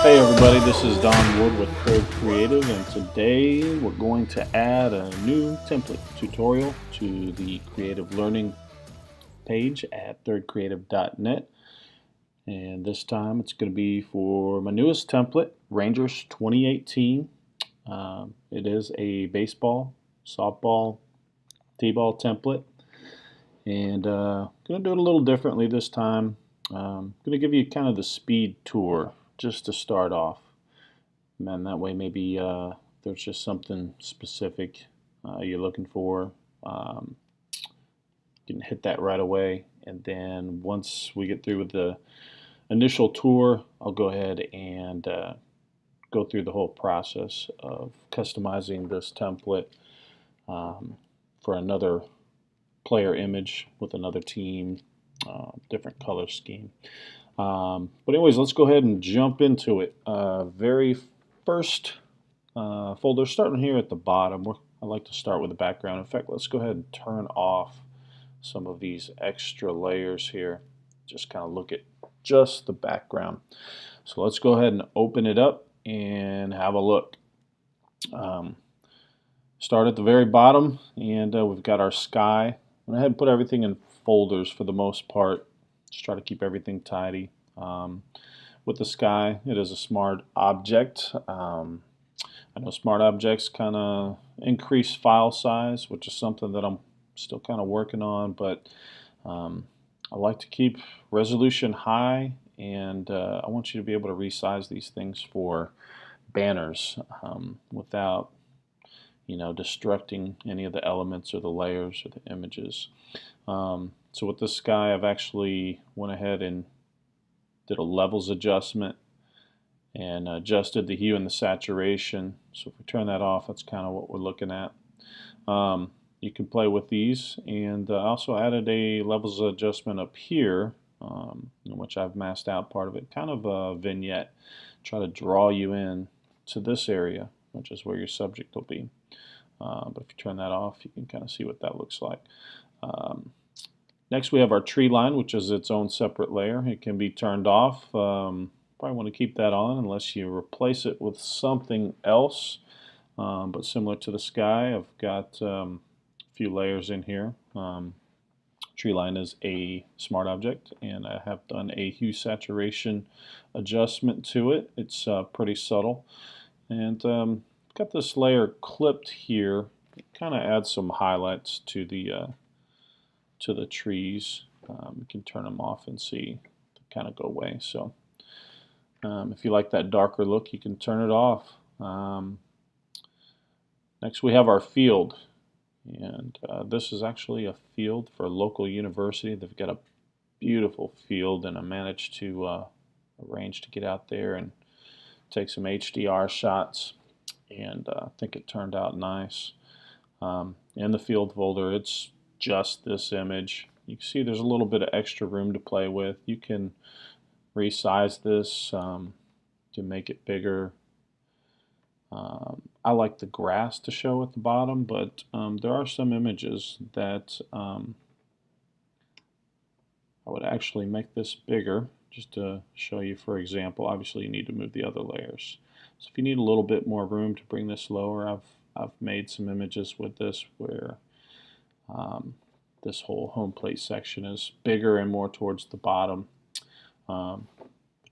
Hey everybody, this is Don Wood with Third Creative, and today we're going to add a new template tutorial to the Creative Learning page at thirdcreative.net. And this time it's going to be for my newest template, Rangers 2018. It is a baseball, softball, t-ball template, and going to do it a little differently this time. Going to give you kind of the speed tour just to start off. And that way maybe there's just something specific you're looking for. You can hit that right away, and then once we get through with the initial tour, I'll go ahead and go through the whole process of customizing this template for another player image with another team, different color scheme. But anyways, let's go ahead and jump into it. Very first folder, starting here at the bottom. I like to start with the background. In fact, let's go ahead and turn off some of these extra layers here. Just kind of look at just the background. So let's go ahead and open it up and have a look. Start at the very bottom, and we've got our sky. I went ahead and put everything in folders for the most part. Just try to keep everything tidy. With the sky, it is a smart object. I know smart objects kind of increase file size, which is something that I'm still kind of working on, but I like to keep resolution high, and I want you to be able to resize these things for banners without destructing any of the elements or the layers or the images. So with this guy, I've actually went ahead and did a levels adjustment and adjusted the hue and the saturation. So if we turn that off, that's kind of what we're looking at. You can play with these, and also added a levels adjustment up here, in which I've masked out part of it, kind of a vignette, try to draw you in to this area, which is where your subject will be. But if you turn that off, you can kind of see what that looks like. Next we have our tree line, which is its own separate layer. It can be turned off. Probably want to keep that on unless you replace it with something else. But similar to the sky, I've got a few layers in here. Tree line is a smart object, and I have done a hue saturation adjustment to it. It's pretty subtle. And got this layer clipped here. It kind of adds some highlights to the trees. You can turn them off and see they kind of go away. So if you like that darker look, you can turn it off. Next we have our field, and this is actually a field for a local university. They've got a beautiful field, and I managed to arrange to get out there and take some HDR shots, and I think it turned out nice. In the field folder, it's just this image. You can see there's a little bit of extra room to play with. You can resize this to make it bigger. I like the grass to show at the bottom, but there are some images that I would actually make this bigger just to show you. For example, obviously you need to move the other layers. So if you need a little bit more room to bring this lower, I've made some images with this where this whole home plate section is bigger and more towards the bottom. But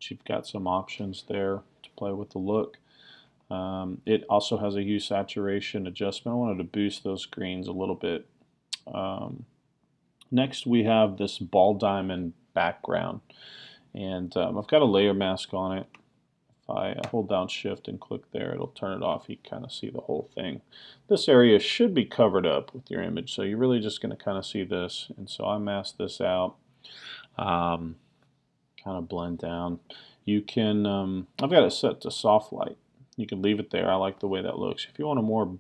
you've got some options there to play with the look. It also has a hue saturation adjustment. I wanted to boost those greens a little bit. Next we have this ball diamond background, and I've got a layer mask on it. If I hold down shift and click there, it'll turn it off. You can kind of see the whole thing. This area should be covered up with your image, so you're really just going to kind of see this. And so I masked this out, kind of blend down. You can, I've got it set to soft light. You can leave it there. I like the way that looks. If you want a more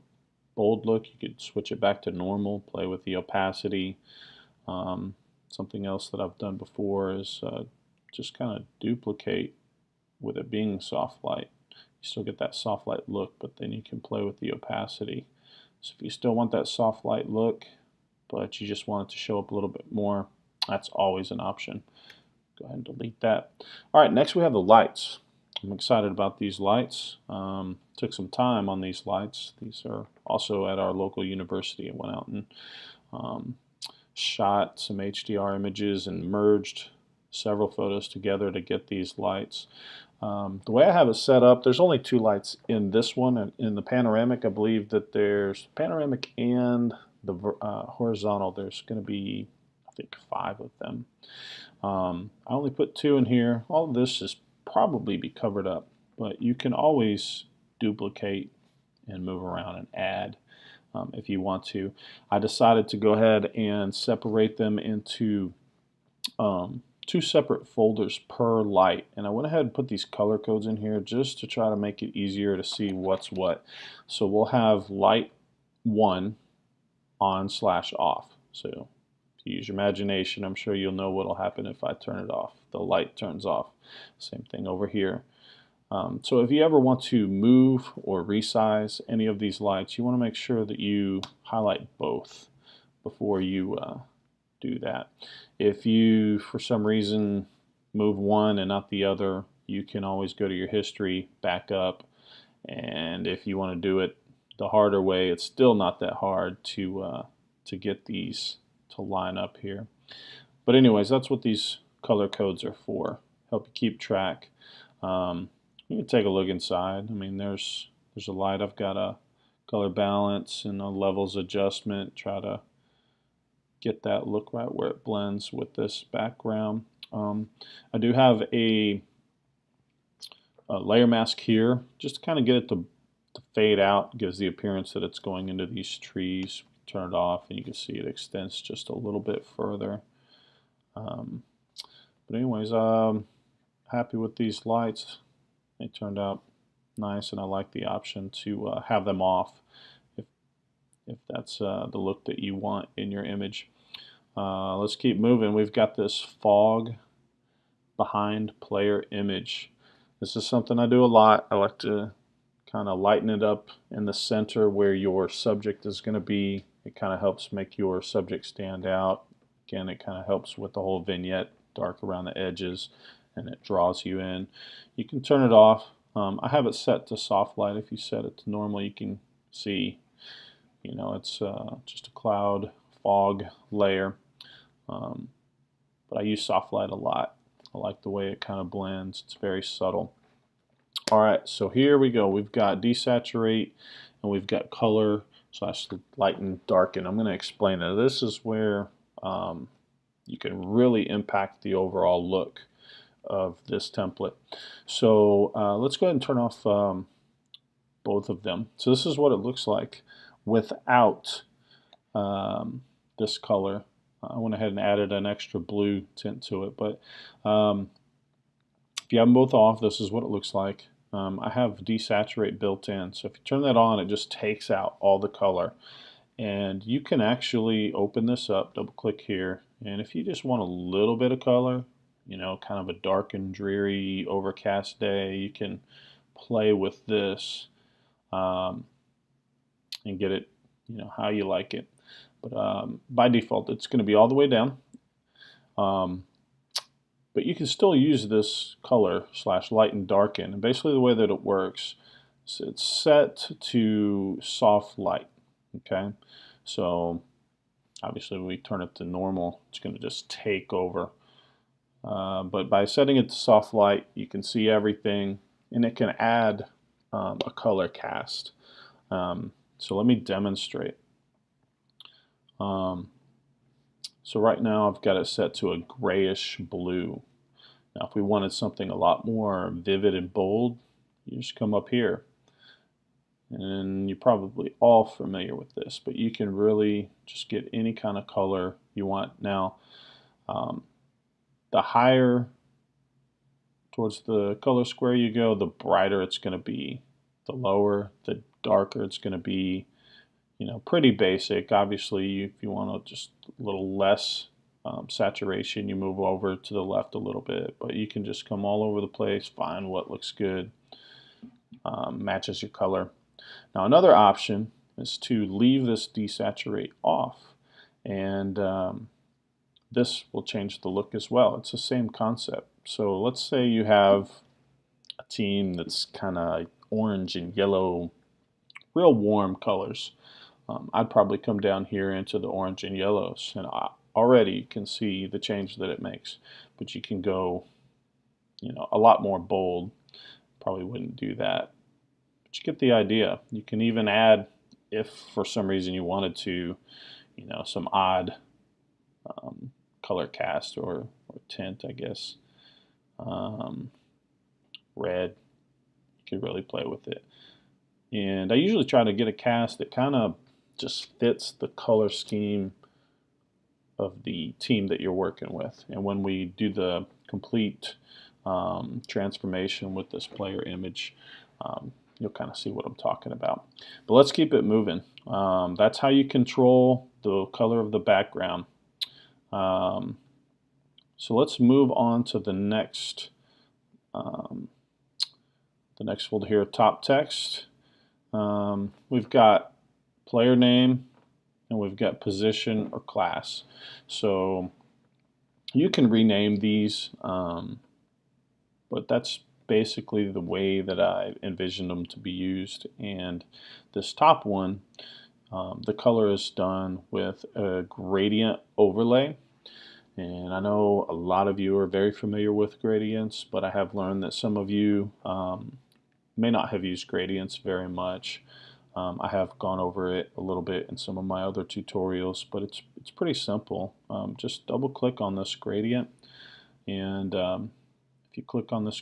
bold look, you could switch it back to normal, play with the opacity. Something else that I've done before is just kind of duplicate with it being soft light. You still get that soft light look, but then you can play with the opacity. So if you still want that soft light look, but you just want it to show up a little bit more, that's always an option. Go ahead and delete that. All right, next we have the lights. I'm excited about these lights. Took some time on these lights. These are also at our local university. I went out and shot some HDR images and merged several photos together to get these lights. The way I have it set up, there's only 2 lights in this one. And in the panoramic, I believe that there's panoramic and the horizontal. There's going to be, I think, 5 of them. I only put 2 in here. All of this is probably be covered up, but you can always duplicate and move around and add if you want to. I decided to go ahead and separate them into 2 separate folders per light, and I went ahead and put these color codes in here just to try to make it easier to see what's what. So we'll have light 1 on/off. So use your imagination. I'm sure you'll know what will happen if I turn it off. The light turns off. Same thing over here. So if you ever want to move or resize any of these lights, you want to make sure that you highlight both before you do that. If you, for some reason, move one and not the other, you can always go to your history, back up, and if you want to do it the harder way, it's still not that hard to get these to line up here. But anyways, that's what these color codes are for. Help you keep track. You can take a look inside. I mean, there's a light. I've got a color balance and a levels adjustment. Try to get that look right where it blends with this background. I do have a layer mask here, just to kind of get it to fade out. Gives the appearance that it's going into these trees. Turn it off and you can see it extends just a little bit further. But anyways, happy with these lights. They turned out nice, and I like the option to have them off if that's the look that you want in your image. Let's keep moving. We've got this fog behind player image. This is something I do a lot. I like to kind of lighten it up in the center where your subject is going to be. It kind of helps make your subject stand out. Again, it kind of helps with the whole vignette, dark around the edges, and it draws you in. You can turn it off. I have it set to soft light. If you set it to normal, you can see, you know, it's just a cloud fog layer. But I use soft light a lot. I like the way it kind of blends. It's very subtle. Alright, so here we go. We've got desaturate and we've got color / lighten, darken. I'm going to explain it. This is where you can really impact the overall look of this template. So let's go ahead and turn off both of them. So this is what it looks like without this color. I went ahead and added an extra blue tint to it, but if you have them both off, this is what it looks like. I have desaturate built in, so if you turn that on, it just takes out all the color. And you can actually open this up, double click here, and if you just want a little bit of color, you know, kind of a dark and dreary overcast day, you can play with this and get it, you know, how you like it. But by default, it's going to be all the way down. But you can still use this color / light and darken. And basically the way that it works is it's set to soft light. Okay, so obviously when we turn it to normal, it's going to just take over. But by setting it to soft light, you can see everything, and it can add a color cast. So let me demonstrate. So right now I've got it set to a grayish blue. Now if we wanted something a lot more vivid and bold, you just come up here. And you're probably all familiar with this, but you can really just get any kind of color you want. Now, the higher towards the color square you go, the brighter it's going to be. The lower, the darker it's going to be. You know, pretty basic. Obviously, if you want just a little less saturation, you move over to the left a little bit. But you can just come all over the place, find what looks good, matches your color. Now, another option is to leave this desaturate off, and this will change the look as well. It's the same concept. So let's say you have a team that's kind of orange and yellow, real warm colors, I'd probably come down here into the orange and yellows, and already you can see the change that it makes. But you can go, a lot more bold. Probably wouldn't do that, but you get the idea. You can even add, if for some reason you wanted to, some odd color cast or tint, I guess. Red, you could really play with it. And I usually try to get a cast that kind of just fits the color scheme of the team that you're working with. And when we do the complete transformation with this player image, you'll kind of see what I'm talking about. But let's keep it moving. That's how you control the color of the background. So let's move on to the next folder here, top text. We've got player name and we've got position or class. So you can rename these, but that's basically the way that I envision them to be used. And this top one, the color is done with a gradient overlay. And I know a lot of you are very familiar with gradients, but I have learned that some of you may not have used gradients very much. I have gone over it a little bit in some of my other tutorials, but it's pretty simple. Just double click on this gradient, and if you click on this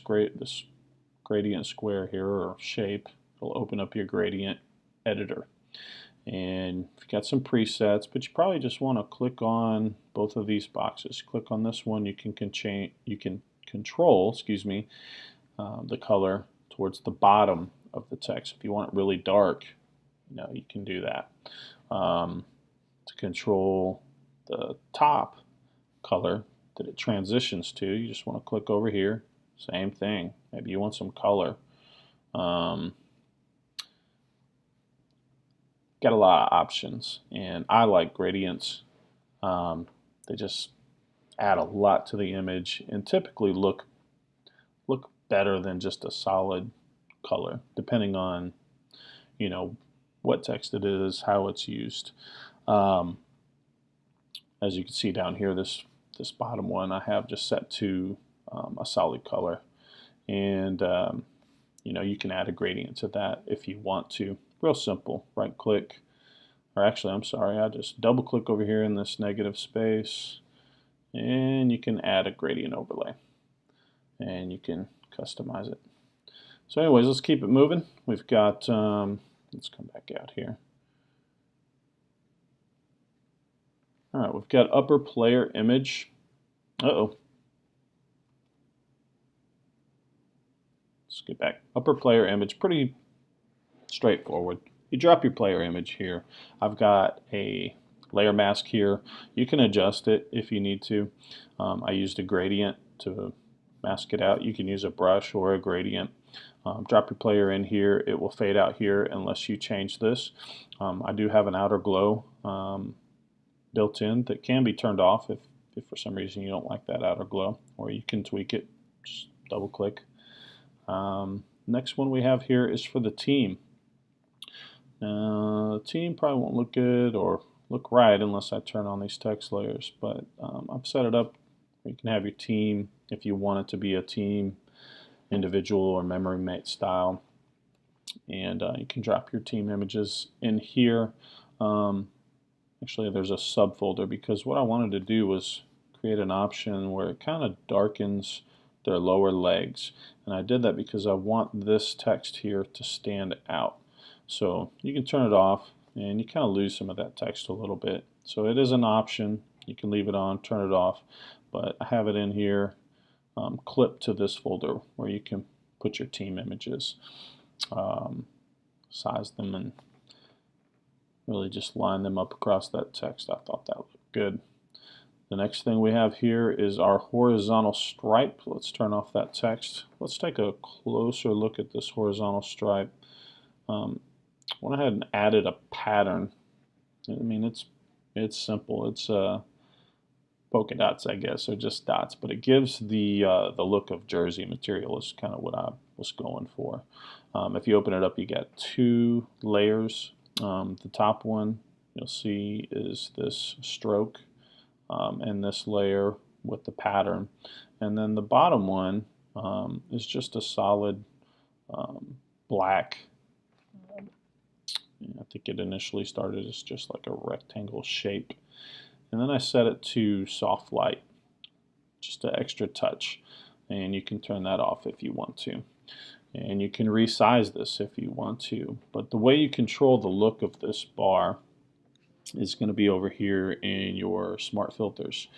gradient square here or shape, it'll open up your gradient editor. And you've got some presets, but you probably just want to click on both of these boxes. Click on this one. You can control, the color towards the bottom of the text. If you want it really dark, you can do that. To control the top color that it transitions to, you just want to click over here. Same thing. Maybe you want some color. Got a lot of options, and I like gradients. They just add a lot to the image and typically look better than just a solid color, depending on what text it is, how it's used. As you can see down here, this bottom one I have just set to a solid color, and you can add a gradient to that if you want to. Real simple. Right click, or actually I'm sorry, I just double click over here in this negative space, and you can add a gradient overlay, and you can customize it. So anyways, let's keep it moving. We've got, let's come back out here. All right, we've got upper player image. Let's get back. Upper player image, pretty straightforward. You drop your player image here. I've got a layer mask here. You can adjust it if you need to. I used a gradient to mask it out. You can use a brush or a gradient. Drop your player in here. It will fade out here unless you change this. I do have an outer glow built in that can be turned off if for some reason you don't like that outer glow, or you can tweak it. Just double click. Next one we have here is for the team. The team probably won't look good or look right unless I turn on these text layers, but I've set it up where you can have your team if you want it to be a team, individual, or memory mate style, and you can drop your team images in here. Actually, there's a subfolder because what I wanted to do was create an option where it kind of darkens their lower legs, and I did that because I want this text here to stand out. So you can turn it off and you kind of lose some of that text a little bit. So it is an option. You can leave it on, turn it off, but I have it in here clipped to this folder where you can put your team images, size them, and really just line them up across that text. I thought that looked good. The next thing we have here is our horizontal stripe. Let's turn off that text. Let's take a closer look at this horizontal stripe. Went ahead and added a pattern. I mean, it's simple. It's but polka dots, I guess, or just dots, but it gives the look of jersey material is kind of what I was going for. If you open it up, you get 2 layers. The top one you'll see is this stroke and this layer with the pattern, and then the bottom one is just a solid black. I think it initially started as just like a rectangle shape. And then I set it to soft light, just an extra touch. And you can turn that off if you want to. And you can resize this if you want to. But the way you control the look of this bar is going to be over here in your smart filters.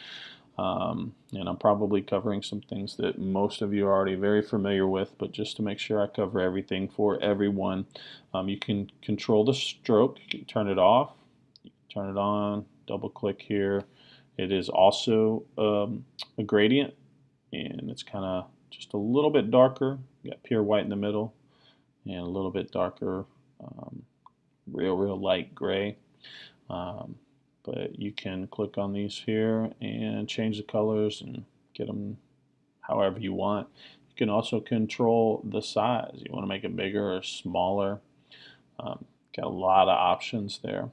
And I'm probably covering some things that most of you are already very familiar with, but just to make sure I cover everything for everyone, you can control the stroke. You can turn it off, you can turn it on, double click here. It is also a gradient, and it's kind of just a little bit darker. You got pure white in the middle and a little bit darker, real light gray. But you can click on these here and change the colors and get them however you want. You can also control the size. You want to make it bigger or smaller. Got a lot of options there.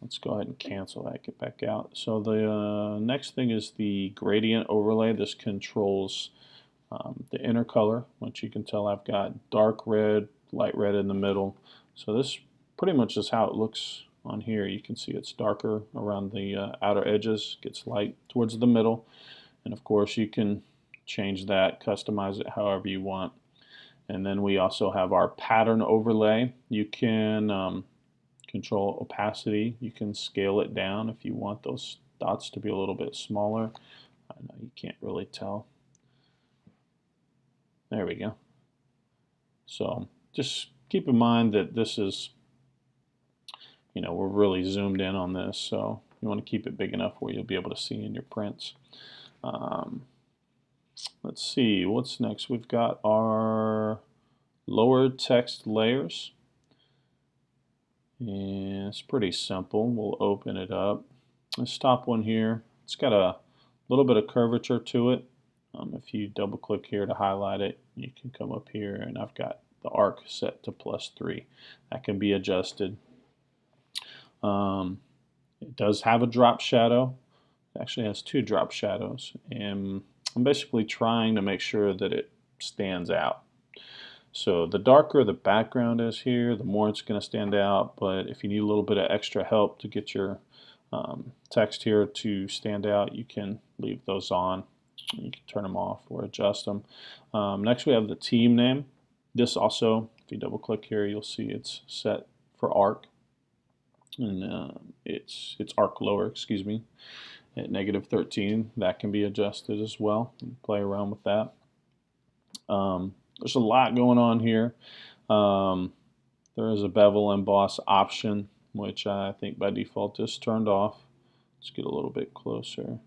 Let's go ahead and cancel that, get back out. So the next thing is the gradient overlay. This controls the inner color, which you can tell I've got dark red, light red in the middle. So this pretty much is how it looks on here. You can see it's darker around the outer edges, gets light towards the middle, and of course you can change that, customize it however you want. And then we also have our pattern overlay. You can control opacity. You can scale it down if you want those dots to be a little bit smaller. I know you can't really tell. There we go. So just keep in mind that this is, we're really zoomed in on this, so you want to keep it big enough where you'll be able to see in your prints. Let's see, what's next? We've got our lower text layers, and it's pretty simple. We'll open it up. This top one here, it's got a little bit of curvature to it. If you double click here to highlight it, you can come up here, and I've got the arc set to +3. That can be adjusted. It does have a drop shadow. It actually has 2 drop shadows, and I'm basically trying to make sure that it stands out. So the darker the background is here, the more it's going to stand out, but if you need a little bit of extra help to get your text here to stand out, you can leave those on. You can turn them off or adjust them. Next we have the team name. This also, if you double click here, you'll see it's set for arc. And it's arc lower, excuse me, at -13. That can be adjusted as well. You can play around with that. There's a lot going on here. There is a bevel emboss option, which I think by default is turned off. Let's get a little bit closer.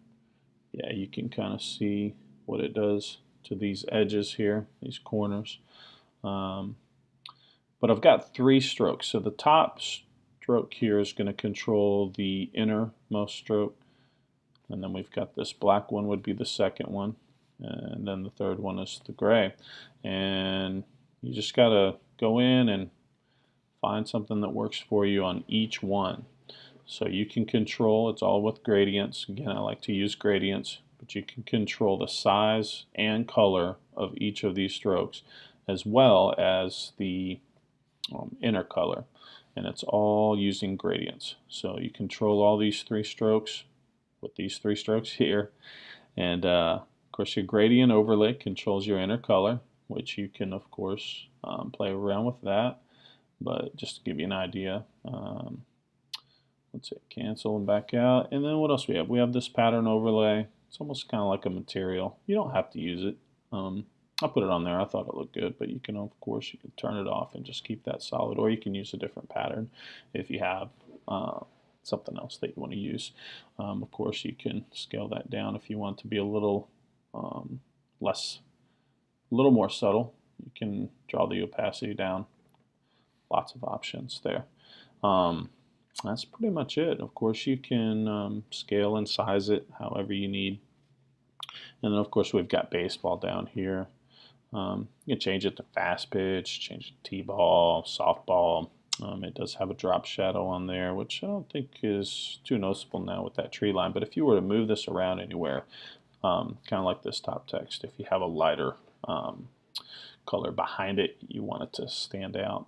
Yeah, you can kind of see what it does to these edges here, these corners. But I've got 3 strokes. So the top stroke here is going to control the innermost stroke, and then we've got this black one would be the second one, and then the third one is the gray. And you just got to go in and find something that works for you on each one. So you can control, it's all with gradients. Again, I like to use gradients, but you can control the size and color of each of these strokes, as well as the inner color. And it's all using gradients. So you control all these 3 strokes with these 3 strokes here. And of course your gradient overlay controls your inner color, which you can of course play around with that. But just to give you an idea, let's hit cancel and back out. And then what else we have? We have this pattern overlay. It's almost kind of like a material. You don't have to use it. I put it on there. I thought it looked good, but you can, of course, you can turn it off and just keep that solid, or you can use a different pattern if you have something else that you want to use. Of course, you can scale that down if you want to be a little more subtle. You can draw the opacity down. Lots of options there. that's pretty much it. Of course, you can scale and size it however you need. And then, of course, we've got baseball down here. You can change it to fast pitch, change it to T-ball, softball. It does have a drop shadow on there, which I don't think is too noticeable now with that tree line. But if you were to move this around anywhere, kind of like this top text, if you have a lighter color behind it, you want it to stand out.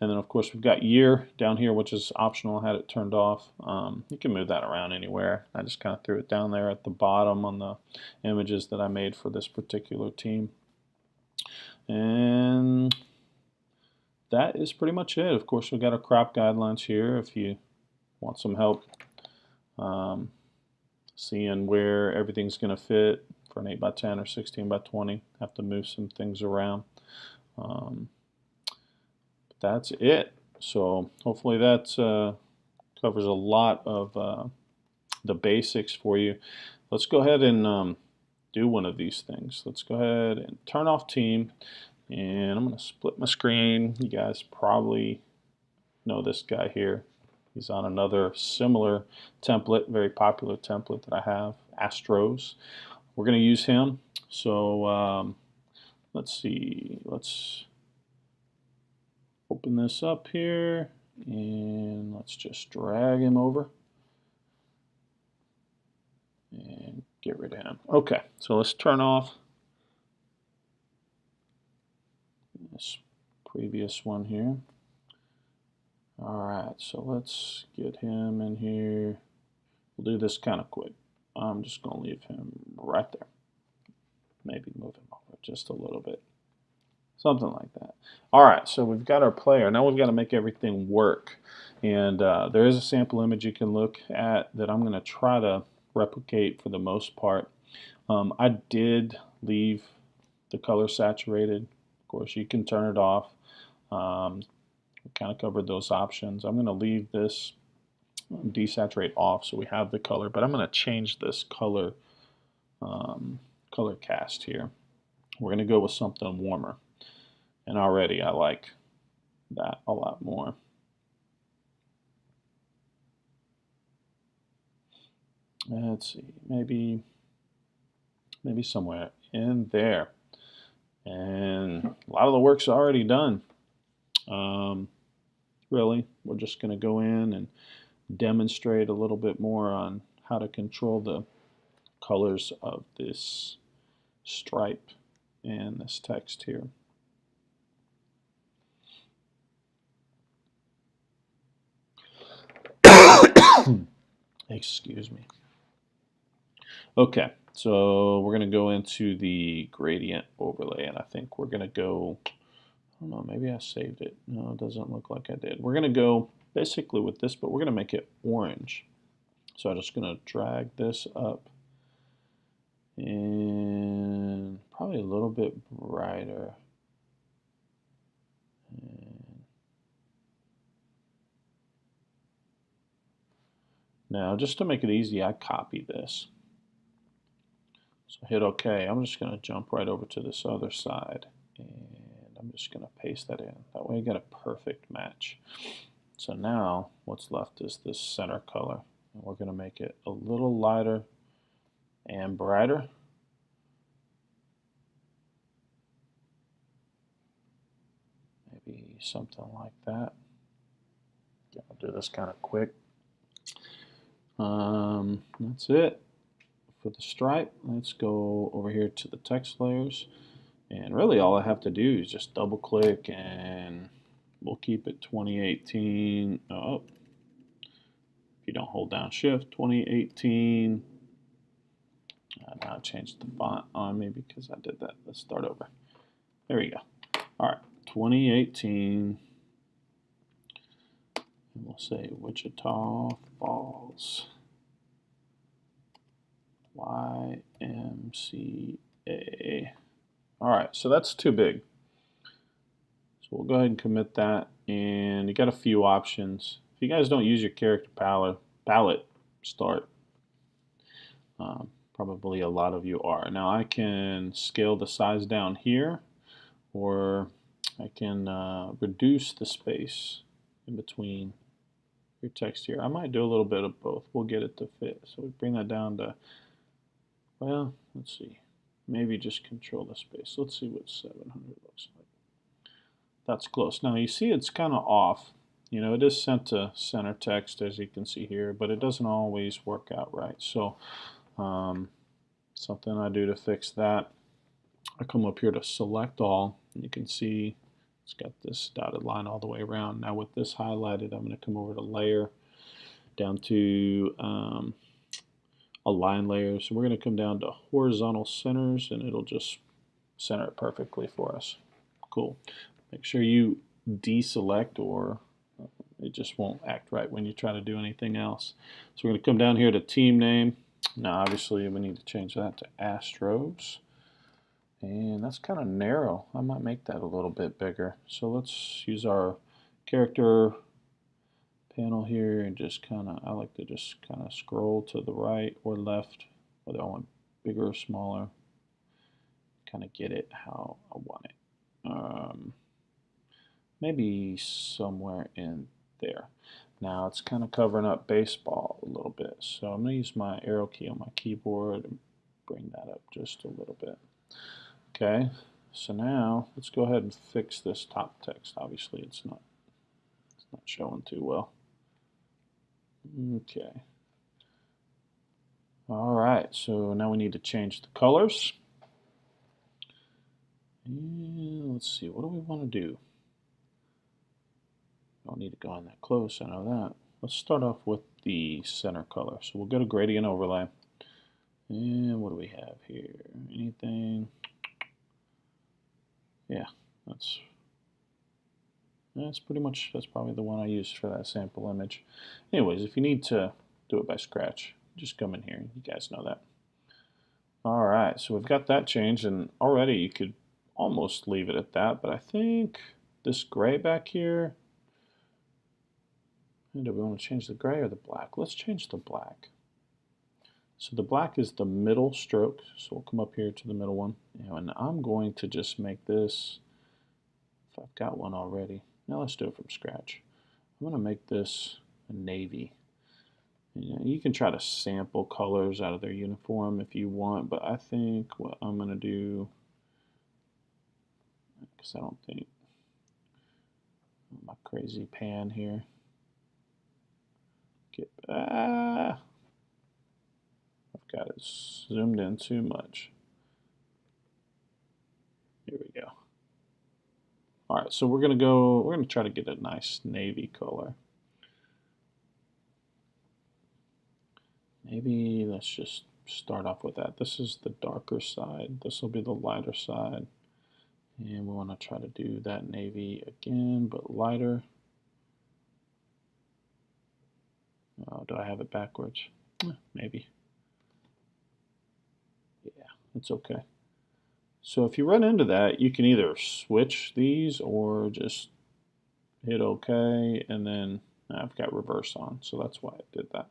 And then, of course, we've got year down here, which is optional. I had it turned off. You can move that around anywhere. I just kind of threw it down there at the bottom on the images that I made for this particular team. And that is pretty much it. Of course, we've got our crop guidelines here if you want some help seeing where everything's going to fit for an 8x10 or 16x20. Have to move some things around. That's it. So hopefully that covers a lot of the basics for you. Let's go ahead and do one of these things. Let's go ahead and turn off team, and I'm going to split my screen. You guys probably know this guy here. He's on another similar template, very popular template that I have, Astros. We're going to use him. So let's see. Let's open this up here, and let's just drag him over and get rid of him. Okay, so let's turn off this previous one here. Alright, so let's get him in here. We'll do this kind of quick. I'm just going to leave him right there. Maybe move him over just a little bit. Something like that. Alright, so we've got our player. Now we've got to make everything work. And there is a sample image you can look at that I'm going to try to replicate for the most part. I did leave the color saturated. Of course, you can turn it off. We kind of covered those options. I'm going to leave this desaturate off so we have the color, but I'm going to change this color cast here. We're going to go with something warmer. And already I like that a lot more. Let's see, maybe somewhere in there. And a lot of the work's already done. Really, we're just going to go in and demonstrate a little bit more on how to control the colors of this stripe and this text here. Excuse me. Okay, so we're going to go into the gradient overlay, and I think we're going to go, I don't know, maybe I saved it. No, it doesn't look like I did. We're going to go basically with this, but we're going to make it orange. So I'm just going to drag this up and probably a little bit brighter. And now, just to make it easy, I copy this. So hit OK. I'm just going to jump right over to this other side, and I'm just going to paste that in. That way I get a perfect match. So now what's left is this center color, and we're going to make it a little lighter and brighter. Maybe something like that. I'll do this kind of quick. That's it for the stripe. Let's go over here to the text layers, and really all I have to do is just double click, and we'll keep it 2018. Oh, if you don't hold down shift, 2018. Now I changed the font on me because I did that. Let's start over. There we go. All right, 2018. And we'll say Wichita Falls. YMCA. All right, so that's too big. So we'll go ahead and commit that. And you got a few options. If you guys don't use your character palette, start. Probably a lot of you are. Now I can scale the size down here, or I can reduce the space in between your text here. I might do a little bit of both. We'll get it to fit. So we bring that down to, well, let's see. Maybe just control the space. Let's see what 700 looks like. That's close. Now you see it's kind of off. You know, it is sent to center text, as you can see here, but it doesn't always work out right. So something I do to fix that, I come up here to select all, and you can see it's got this dotted line all the way around. Now with this highlighted, I'm going to come over to layer, down to align layer. So we're going to come down to horizontal centers, and it'll just center it perfectly for us. Cool. Make sure you deselect, or it just won't act right when you try to do anything else. So we're going to come down here to team name. Now obviously we need to change that to Astros. And that's kind of narrow. I might make that a little bit bigger. So let's use our character panel here and just kind of, I like to just kind of scroll to the right or left, whether I want bigger or smaller. Kind of get it how I want it. Maybe somewhere in there. Now it's kind of covering up baseball a little bit. So I'm going to use my arrow key on my keyboard and bring that up just a little bit. Okay, so now let's go ahead and fix this top text. Obviously it's not showing too well. Okay. All right, so now we need to change the colors. And let's see, what do we want to do? Don't need to go in that close, I know that. Let's start off with the center color. So we'll go to gradient overlay. And what do we have here? Anything? Yeah, that's pretty much, that's probably the one I used for that sample image. Anyways, if you need to do it by scratch, just come in here. You guys know that. All right, so we've got that changed, and already you could almost leave it at that, but I think this gray back here, do we want to change the gray or the black? Let's change the black. So the black is the middle stroke, so we'll come up here to the middle one, and I'm going to just make this, if I've got one already, now let's do it from scratch. I'm going to make this a navy. You can try to sample colors out of their uniform if you want, but I think what I'm going to do, because I don't think, my crazy pan here, I've got it zoomed in too much. Here we go. All right, so we're gonna try to get a nice navy color. Maybe let's just start off with that. This is the darker side. This will be the lighter side. And we want to try to do that navy again, but lighter. Oh, do I have it backwards? Maybe. Yeah, it's okay. So if you run into that, you can either switch these or just hit OK, and then I've got reverse on, so that's why it did that.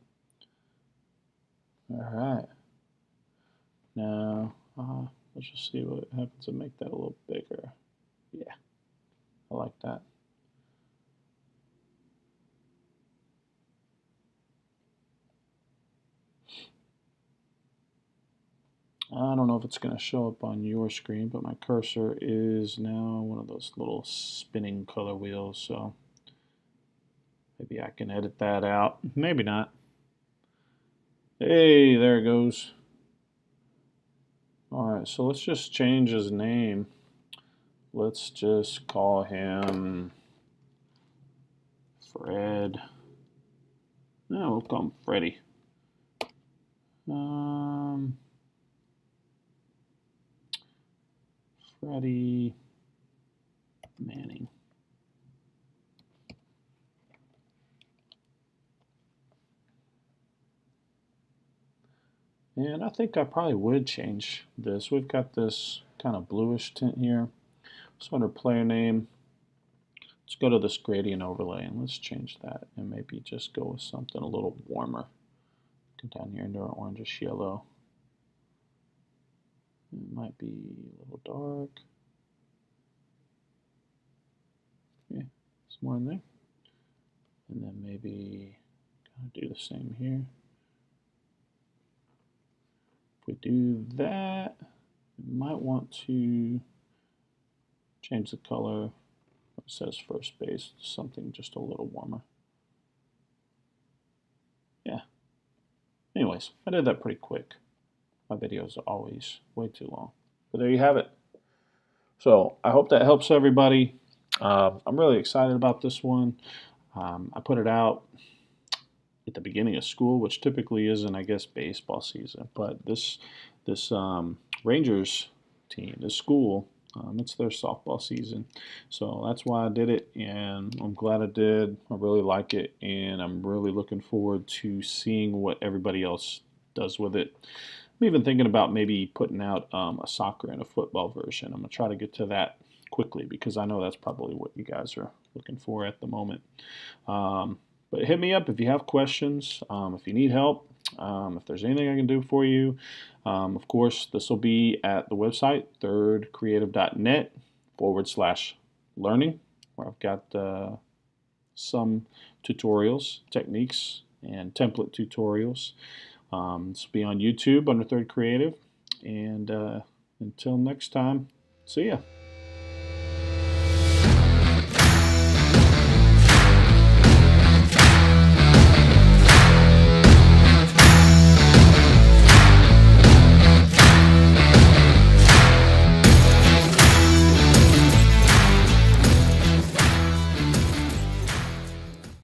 All right. Now, let's just see what happens to make that a little bigger. Yeah, I like that. I don't know if it's going to show up on your screen, but my cursor is now one of those little spinning color wheels, so maybe I can edit that out. Maybe not. Hey, there it goes. Alright, so let's just change his name. Let's just call him Fred. No, we'll call him Freddy. Freddie Manning. And I think I probably would change this. We've got this kind of bluish tint here. So under player name, let's go to this gradient overlay and let's change that and maybe just go with something a little warmer. Come down here into our orangish yellow. It might be a little dark. Yeah, some more in there. And then maybe I'll do the same here. If we do that, we might want to change the color. It says first base to something just a little warmer. Yeah. Anyways, I did that pretty quick. My videos are always way too long. But there you have it. So I hope that helps everybody. I'm really excited about this one. I put it out at the beginning of school, which typically isn't, I guess, baseball season. But this Rangers team, this school, it's their softball season. So that's why I did it, and I'm glad I did. I really like it, and I'm really looking forward to seeing what everybody else does with it. I'm even thinking about maybe putting out a soccer and a football version. I'm going to try to get to that quickly because I know that's probably what you guys are looking for at the moment. But hit me up if you have questions, if you need help, if there's anything I can do for you. Of course, this will be at the website, thirdcreative.net/learning, where I've got some tutorials, techniques, and template tutorials. This will be on YouTube under Third Creative. And until next time, see ya.